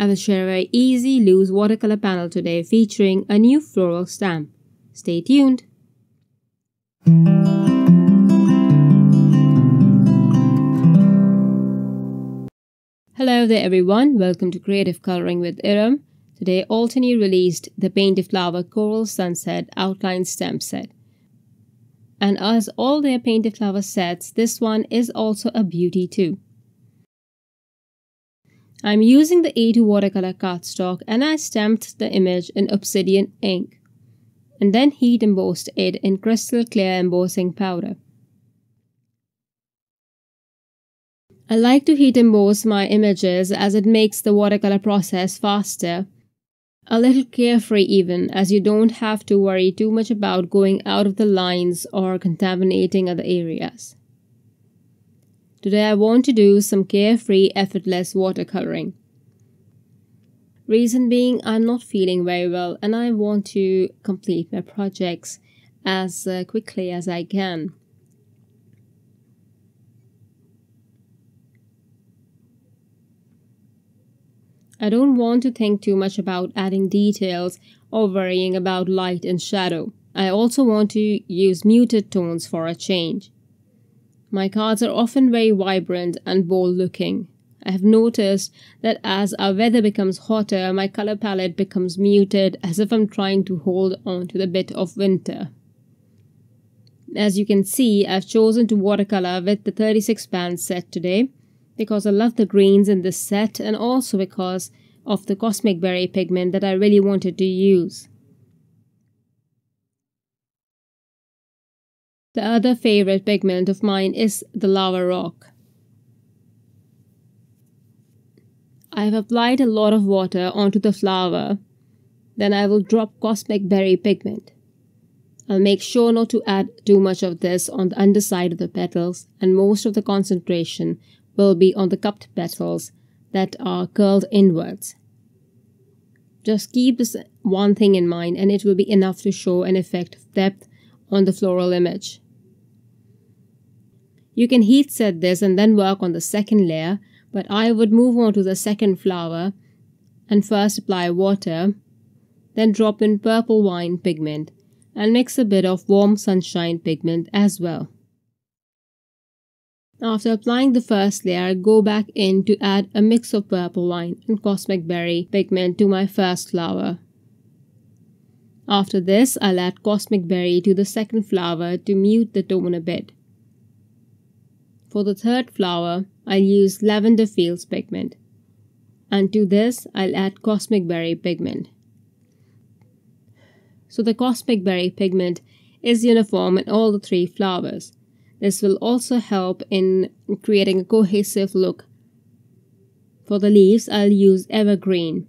I will share a very easy, loose watercolor panel today featuring a new floral stamp. Stay tuned! Hello there everyone, welcome to Creative Coloring with Erum. Today Altenew released the Painted Flower Coral Sunset Outline Stamp Set. And as all their Painted Flower sets, this one is also a beauty too. I'm using the A2 watercolor cardstock and I stamped the image in Obsidian ink and then heat embossed it in crystal clear embossing powder. I like to heat emboss my images as it makes the watercolor process faster, a little carefree even, as you don't have to worry too much about going out of the lines or contaminating other areas. Today I want to do some carefree, effortless watercoloring. Reason being, I'm not feeling very well and I want to complete my projects as quickly as I can. I don't want to think too much about adding details or worrying about light and shadow. I also want to use muted tones for a change. My cards are often very vibrant and bold looking. I have noticed that as our weather becomes hotter, my color palette becomes muted as if I'm trying to hold on to the bit of winter. As you can see, I've chosen to watercolor with the 36 band set today, because I love the greens in this set and also because of the Cosmic Berry pigment that I really wanted to use. The other favorite pigment of mine is the Lava Rock. I have applied a lot of water onto the flower, then I will drop Cosmic Berry pigment. I'll make sure not to add too much of this on the underside of the petals, and most of the concentration will be on the cupped petals that are curled inwards. Just keep this one thing in mind and it will be enough to show an effect of depth on the floral image. You can heat set this and then work on the second layer, but I would move on to the second flower and first apply water, then drop in purple wine pigment and mix a bit of warm sunshine pigment as well. After applying the first layer, go back in to add a mix of purple wine and Cosmic Berry pigment to my first flower. After this, I'll add Cosmic Berry to the second flower to mute the tone a bit. For the third flower, I'll use Lavender Fields pigment. And to this, I'll add Cosmic Berry pigment. So the Cosmic Berry pigment is uniform in all the three flowers. This will also help in creating a cohesive look. For the leaves, I'll use Evergreen.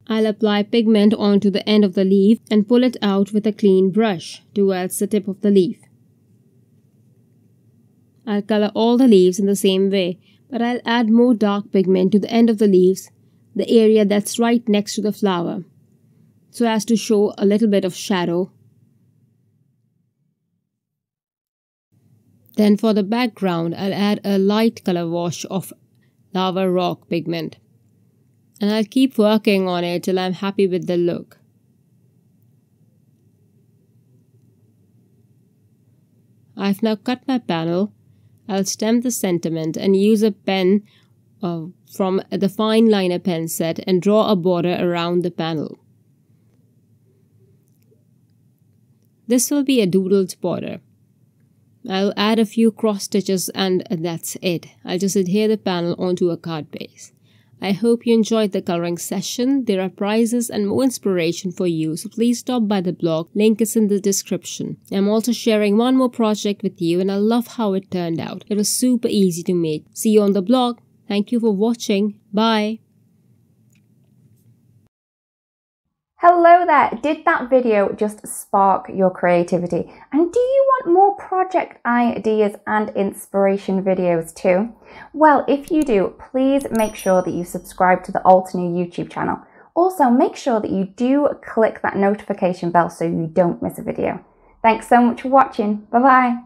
I'll apply pigment onto the end of the leaf and pull it out with a clean brush towards the tip of the leaf. I'll color all the leaves in the same way, but I'll add more dark pigment to the end of the leaves, the area that's right next to the flower, so as to show a little bit of shadow. Then for the background, I'll add a light color wash of Lava Rock pigment. And I'll keep working on it till I'm happy with the look. I've now cut my panel. I'll stamp the sentiment and use a pen from the fine liner pen set and draw a border around the panel. This will be a doodled border. I'll add a few cross stitches and that's it. I'll just adhere the panel onto a card base. I hope you enjoyed the coloring session. There are prizes and more inspiration for you, so please stop by the blog. Link is in the description. I'm also sharing one more project with you and I love how it turned out. It was super easy to make. See you on the blog. Thank you for watching. Bye. Hello there! Did that video just spark your creativity? And do you want more project ideas and inspiration videos too? Well, if you do, please make sure that you subscribe to the Altenew YouTube channel. Also, make sure that you do click that notification bell so you don't miss a video. Thanks so much for watching. Bye bye!